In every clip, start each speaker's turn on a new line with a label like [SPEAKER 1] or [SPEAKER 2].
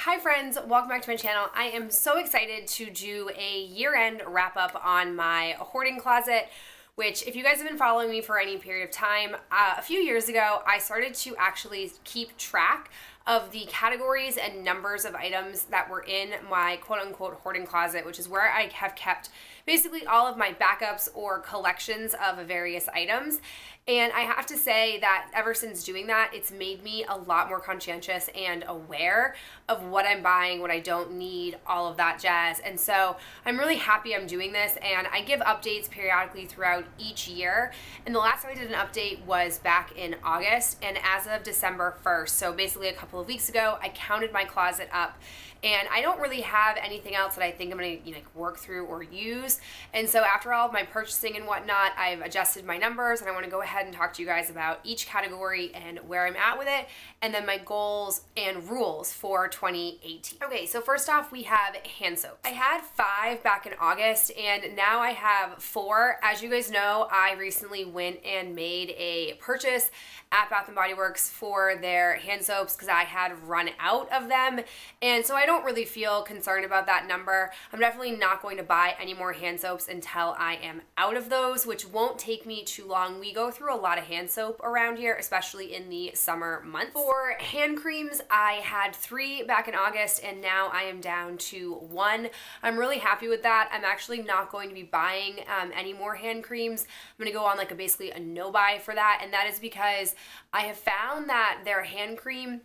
[SPEAKER 1] Hi friends, welcome back to my channel. I am so excited to do a year-end wrap-up on my hoarding closet, which if you guys have been following me for any period of time, a few years ago I started to actually keep track of the categories and numbers of items that were in my quote-unquote hoarding closet, which is where I have kept basically all of my backups or collections of various items. And I have to say that ever since doing that, it's made me a lot more conscientious and aware of what I'm buying, what I don't need, all of that jazz. And so I'm really happy I'm doing this, and I give updates periodically throughout each year. And the last time I did an update was back in August, and as of December 1st, so basically a couple of weeks ago, I counted my closet up. And I don't really have anything else that I think I'm gonna work through or use. And so after all of my purchasing and whatnot, I've adjusted my numbers, and I wanna go ahead and talk to you guys about each category and where I'm at with it, and then my goals and rules for 2018. Okay, so first off, we have hand soap. I had 5 back in August, and now I have 4. As you guys know, I recently went and made a purchase at Bath & Body Works for their hand soaps because I had run out of them, and so I don't really feel concerned about that number. I'm definitely not going to buy any more hand soaps until I am out of those, which won't take me too long. We go through a lot of hand soap around here, especially in the summer months. For hand creams, I had 3 back in August, and now I am down to 1. I'm really happy with that. I'm actually not going to be buying any more hand creams. I'm going to go on basically a no buy for that, and that is because I have found that their hand cream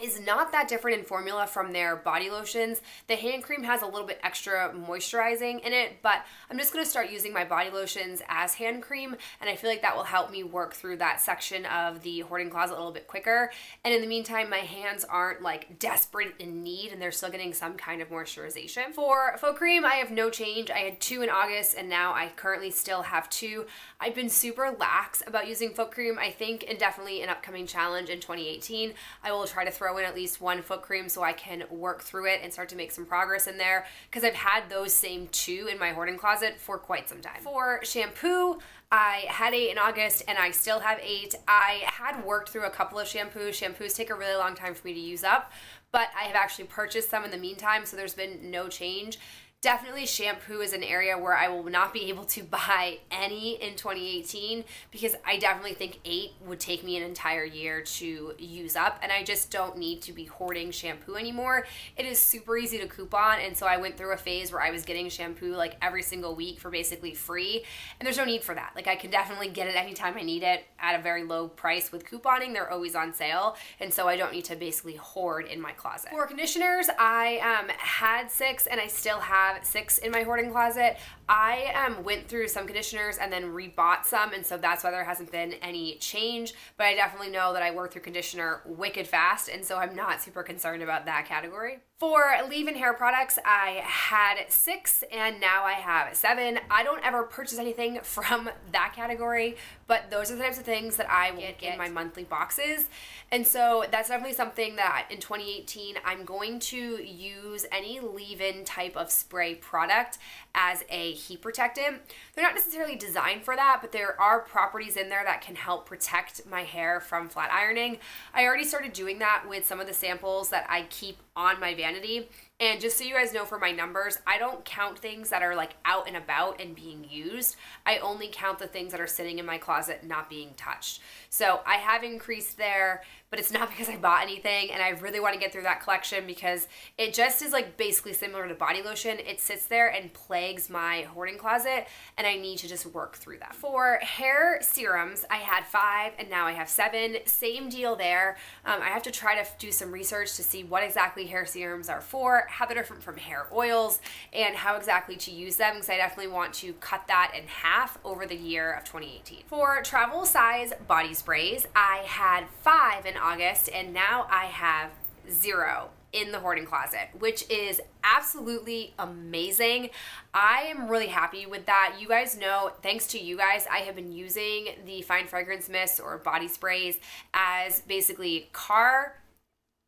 [SPEAKER 1] is not that different in formula from their body lotions. The hand cream has a little bit extra moisturizing in it, but I'm just going to start using my body lotions as hand cream, and I feel like that will help me work through that section of the hoarding closet a little bit quicker. And in the meantime, my hands aren't desperate in need, and they're still getting some kind of moisturization. For faux cream, I have no change. I had 2 in August, and now I currently still have 2. I've been super lax about using faux cream. I think, and definitely an upcoming challenge in 2018, I will try to throw in at least 1 foot cream so I can work through it and start to make some progress in there, because I've had those same 2 in my hoarding closet for quite some time. For shampoo, I had 8 in August, and I still have 8. I had worked through a couple of shampoos. Shampoos take a really long time for me to use up, but I have actually purchased some in the meantime, so there's been no change. Definitely shampoo is an area where I will not be able to buy any in 2018, because I definitely think 8 would take me an entire year to use up, and I just don't need to be hoarding shampoo anymore. It is super easy to coupon, and so I went through a phase where I was getting shampoo every single week for basically free, and there's no need for that. I can definitely get it anytime I need it at a very low price with couponing. They're always on sale, and so I don't need to basically hoard in my closet. For conditioners, I had 6, and I still have 6 in my hoarding closet. I went through some conditioners and then rebought some, and so that's why there hasn't been any change, but I definitely know that I work through conditioner wicked fast, and so I'm not super concerned about that category. For leave-in hair products, I had 6, and now I have 7. I don't ever purchase anything from that category, but those are the types of things that I will get in my monthly boxes, and so that's definitely something that in 2018 I'm going to use any leave-in type of spray product as a heat protectant. They're not necessarily designed for that, but there are properties in there that can help protect my hair from flat ironing. I already started doing that with some of the samples that I keep on my vanity. And just so you guys know, for my numbers, I don't count things that are out and about and being used. I only count the things that are sitting in my closet not being touched. So I have increased there, but it's not because I bought anything, and I really want to get through that collection because it just is basically similar to body lotion. It sits there and plagues my hoarding closet, and I need to just work through that. For hair serums, I had 5, and now I have 7. Same deal there. I have to try to do some research to see what exactly hair serums are for, how they're different from hair oils, and how exactly to use them, because I definitely want to cut that in half over the year of 2018. For travel size body sprays, I had 5 in August, and now I have 0 in the hoarding closet, which is absolutely amazing. I am really happy with that. You guys know, thanks to you guys, I have been using the fine fragrance mists or body sprays as basically car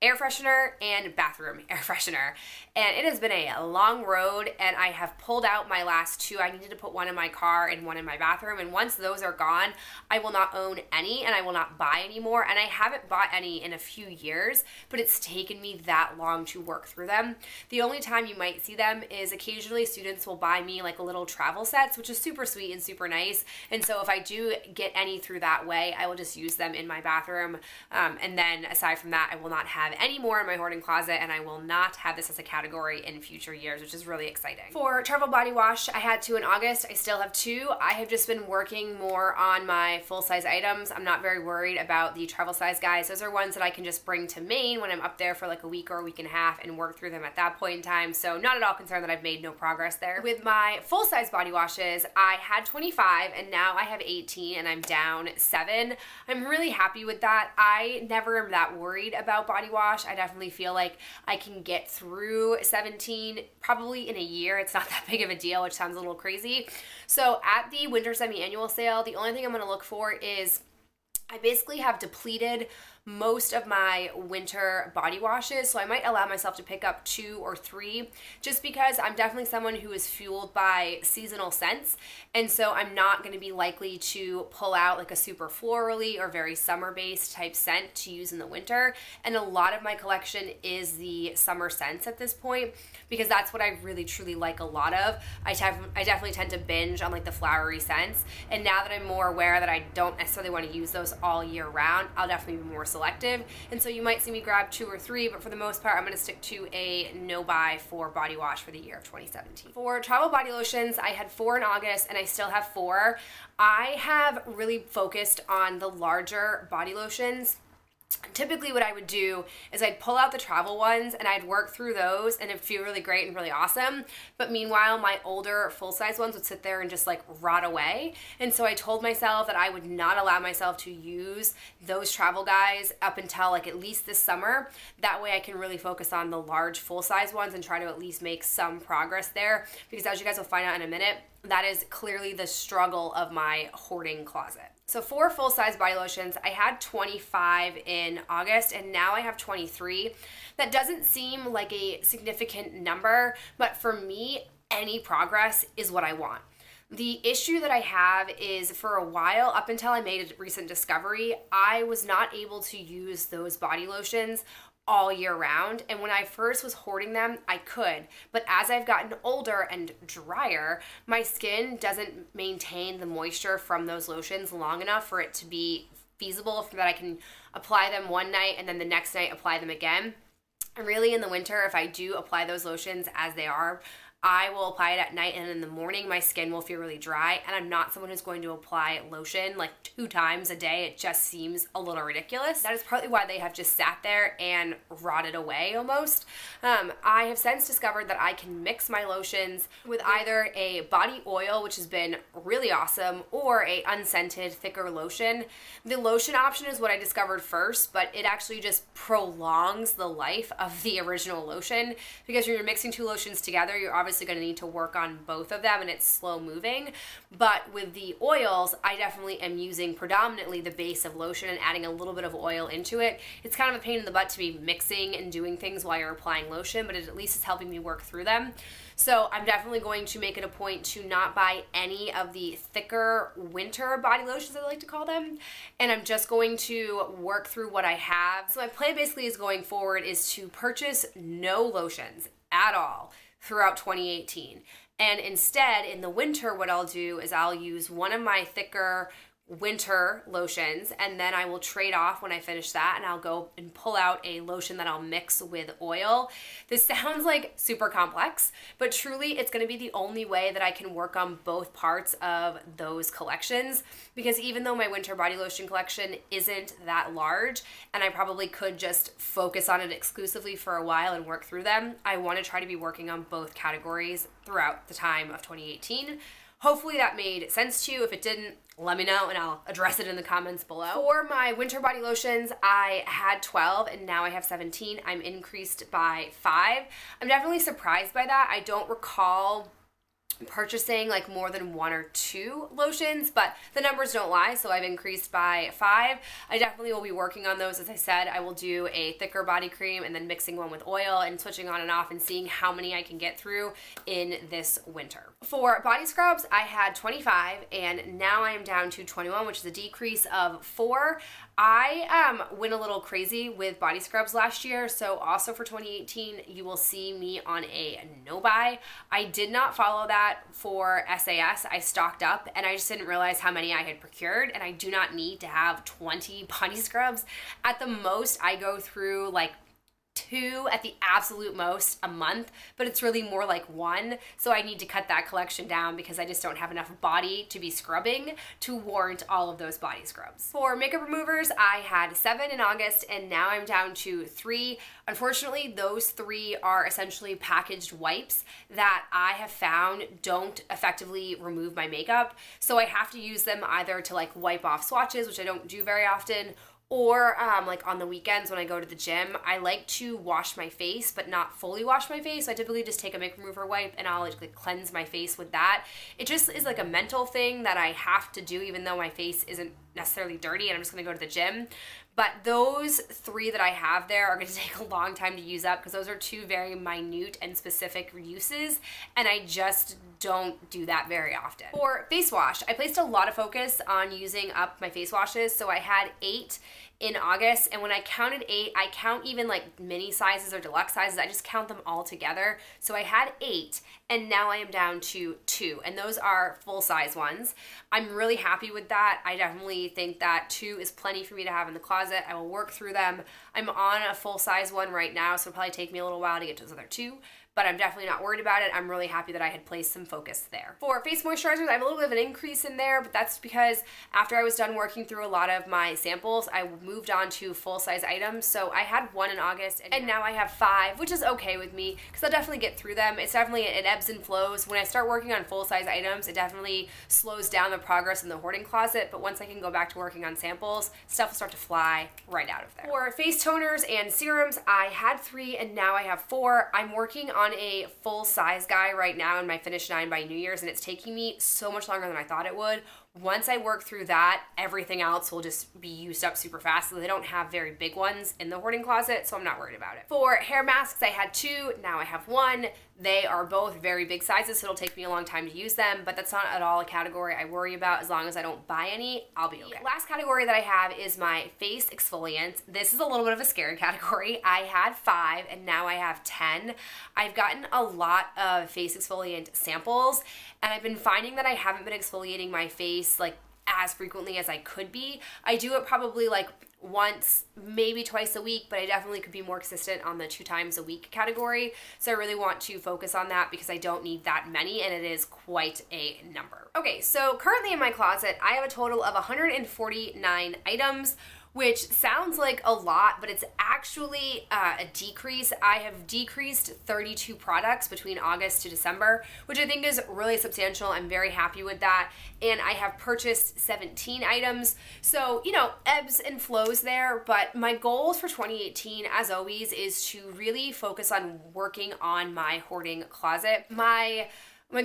[SPEAKER 1] air freshener and bathroom air freshener. And it has been a long road, and I have pulled out my last two. I needed to put one in my car and one in my bathroom, and once those are gone, I will not own any and I will not buy any more. And I haven't bought any in a few years, but it's taken me that long to work through them. The only time you might see them is occasionally students will buy me like a little travel sets, which is super sweet and super nice. And so if I do get any through that way, I will just use them in my bathroom. And then aside from that, I will not have any more in my hoarding closet, and I will not have this as a category in future years, which is really exciting. For travel body wash, I had 2 in August. I still have 2. I have just been working more on my full-size items. I'm not very worried about the travel size guys. Those are ones that I can just bring to Maine when I'm up there for like a week or a week and a half and work through them at that point in time. So not at all concerned that I've made no progress there. With my full-size body washes, I had 25 and now I have 18 and I'm down 7. I'm really happy with that. I never am that worried about body wash. I definitely feel like I can get through 17 probably in a year. It's not that big of a deal, which sounds a little crazy. So at the winter semi-annual sale, the only thing I'm going to look for is I basically have depleted most of my winter body washes, so I might allow myself to pick up 2 or 3 just because I'm definitely someone who is fueled by seasonal scents, and so I'm not going to be likely to pull out like a super florally or very summer-based type scent to use in the winter. And a lot of my collection is the summer scents at this point because that's what I really truly like a lot of. I definitely tend to binge on like the flowery scents, and now that I'm more aware that I don't necessarily want to use those all year round, I'll definitely be more selective. And so you might see me grab 2 or 3, but for the most part, I'm going to stick to a no buy for body wash for the year of 2017. For travel body lotions, I had 4 in August and I still have 4. I have really focused on the larger body lotions. Typically what I would do is I'd pull out the travel ones and I'd work through those and it'd feel really great and really awesome. But meanwhile, my older full-size ones would sit there and just like rot away. And so I told myself that I would not allow myself to use those travel guys up until like at least this summer. That way I can really focus on the large full-size ones and try to at least make some progress there. Because as you guys will find out in a minute, that is clearly the struggle of my hoarding closet. So for full-size body lotions, I had 25 in August and now I have 23. That doesn't seem like a significant number, but for me, any progress is what I want. The issue that I have is for a while, up until I made a recent discovery, I was not able to use those body lotions all year round. And when I first was hoarding them, I could. But as I've gotten older and drier, my skin doesn't maintain the moisture from those lotions long enough for it to be feasible for that I can apply them one night and then the next night apply them again. And really in the winter, if I do apply those lotions as they are, I will apply it at night, and in the morning my skin will feel really dry, and I'm not someone who's going to apply lotion like 2 times a day. It just seems a little ridiculous. That is partly why they have just sat there and rotted away almost. I have since discovered that I can mix my lotions with either a body oil, which has been really awesome, or a unscented thicker lotion. The lotion option is what I discovered first, but it actually just prolongs the life of the original lotion because when you're mixing 2 lotions together, you're obviously going to need to work on both of them and it's slow moving. But with the oils, I definitely am using predominantly the base of lotion and adding a little bit of oil into it. It's kind of a pain in the butt to be mixing and doing things while you're applying lotion, but it at least is helping me work through them. So I'm definitely going to make it a point to not buy any of the thicker winter body lotions, I like to call them, and I'm just going to work through what I have. So my plan basically is going forward is to purchase no lotions at all throughout 2018. And instead, in the winter, what I'll do is I'll use one of my thicker winter lotions, and then I will trade off when I finish that, and I'll go and pull out a lotion that I'll mix with oil. This sounds like super complex, but truly it's going to be the only way that I can work on both parts of those collections, because even though my winter body lotion collection isn't that large and I probably could just focus on it exclusively for a while and work through them, I want to try to be working on both categories throughout the time of 2018. Hopefully that made sense to you. If it didn't, let me know and I'll address it in the comments below. For my winter body lotions, I had 12 and now I have 17. I'm increased by 5. I'm definitely surprised by that. I don't recall purchasing like more than 1 or 2 lotions, but the numbers don't lie, so I've increased by 5. I definitely will be working on those. As I said, I will do a thicker body cream and then mixing one with oil and switching on and off and seeing how many I can get through in this winter. For body scrubs, I had 25 and now I am down to 21, which is a decrease of 4. I went a little crazy with body scrubs last year, so also for 2018, you will see me on a no-buy. I did not follow that for SAS. I stocked up and I just didn't realize how many I had procured, and I do not need to have 20 body scrubs. At the most, I go through like 2 at the absolute most a month, but it's really more like 1, so I need to cut that collection down because I just don't have enough body to be scrubbing to warrant all of those body scrubs. For makeup removers, I had 7 in August and now I'm down to 3. Unfortunately, those 3 are essentially packaged wipes that I have found don't effectively remove my makeup, so I have to use them either to like wipe off swatches, which I don't do very often, or like on the weekends when I go to the gym. I like to wash my face, but not fully wash my face. I typically just take a makeup remover wipe and I'll like cleanse my face with that. It just is like a mental thing that I have to do even though my face isn't necessarily dirty and I'm just gonna go to the gym. But those 3 that I have there are gonna take a long time to use up because those are 2 very minute and specific uses, and I just don't do that very often. For face wash, I placed a lot of focus on using up my face washes, so I had 8 in August, and when I counted 8, I count even like mini sizes or deluxe sizes, I just count them all together. So I had 8, and now I am down to 2, and those are full-size ones. I'm really happy with that. I definitely think that 2 is plenty for me to have in the closet. I will work through them. I'm on a full-size one right now, so it'll probably take me a little while to get to those other 2. But I'm definitely not worried about it. I'm really happy that I had placed some focus there. For face moisturizers, I have a little bit of an increase in there, but that's because after I was done working through a lot of my samples, I moved on to full-size items. So I had 1 in August, and now I have 5, which is okay with me because I'll definitely get through them. It's definitely, it ebbs and flows. When I start working on full-size items, it definitely slows down the progress in the hoarding closet, but once I can go back to working on samples, stuff will start to fly right out of there. For face toners and serums, I had 3 and now I have 4. I'm working on a full size guy right now in my Finish 9 by New Year's, and it's taking me so much longer than I thought it would. Once I work through that, everything else will just be used up super fast. So they don't have very big ones in the hoarding closet, so I'm not worried about it. For hair masks, I had 2, now I have 1. They are both very big sizes, so it'll take me a long time to use them, but that's not at all a category I worry about. As long as I don't buy any, I'll be okay. The last category that I have is my face exfoliants. This is a little bit of a scary category. I had 5 and now I have 10. I've gotten a lot of face exfoliant samples, and I've been finding that I haven't been exfoliating my face like as frequently as I could be. I do it probably like once, maybe twice a week, but I definitely could be more consistent on the 2 times a week category. So I really want to focus on that because I don't need that many, and it is quite a number. Okay, so currently in my closet, I have a total of 149 items, which sounds like a lot, but it's actually a decrease. I have decreased 32 products between August to December, which I think is really substantial. I'm very happy with that. And I have purchased 17 items. So, you know, ebbs and flows there, but my goals for 2018, as always, is to really focus on working on my hoarding closet. My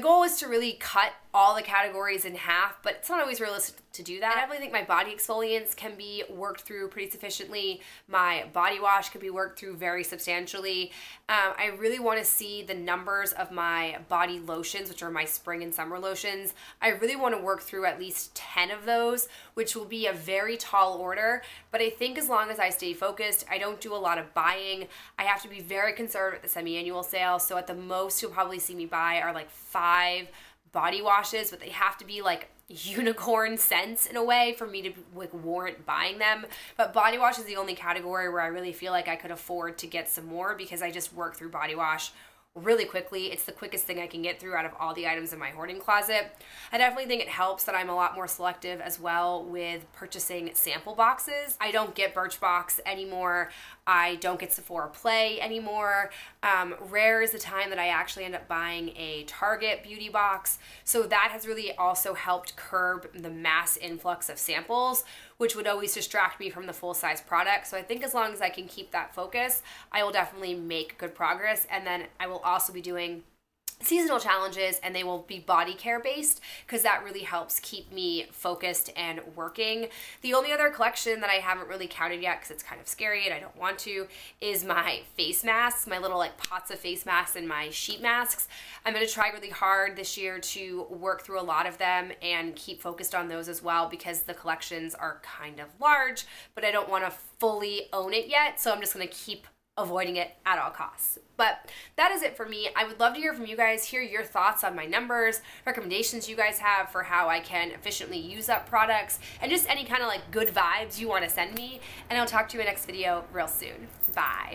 [SPEAKER 1] goal is to really cut all the categories in half, but it's not always realistic to do that. I definitely think my body exfoliants can be worked through pretty sufficiently. My body wash can be worked through very substantially. I really want to see the numbers of my body lotions, which are my spring and summer lotions. I really want to work through at least 10 of those, which will be a very tall order, but I think as long as I stay focused, I don't do a lot of buying. I have to be very conservative at the semi-annual sale, so at the most you'll probably see me buy are like 5 body washes, but they have to be like unicorn scents in a way for me to like warrant buying them. But body wash is the only category where I really feel like I could afford to get some more because I just work through body wash really quickly. It's the quickest thing I can get through out of all the items in my hoarding closet. I definitely think it helps that I'm a lot more selective as well with purchasing sample boxes. I don't get Birchbox anymore. I don't get Sephora Play anymore. Rare is the time that I actually end up buying a Target beauty box. So that has really also helped curb the mass influx of samples, which would always distract me from the full-size product. So I think as long as I can keep that focus, I will definitely make good progress. And then I will also be doing seasonal challenges, and they will be body care based because that really helps keep me focused and working. The only other collection that I haven't really counted yet because it's kind of scary and I don't want to is my face masks, my little like pots of face masks and my sheet masks. I'm going to try really hard this year to work through a lot of them and keep focused on those as well because the collections are kind of large, but I don't want to fully own it yet, so I'm just going to keep avoiding it at all costs. But that is it for me. I would love to hear from you guys, hear your thoughts on my numbers, recommendations you guys have for how I can efficiently use up products, and just any kind of like good vibes you want to send me. And I'll talk to you in the next video real soon. Bye.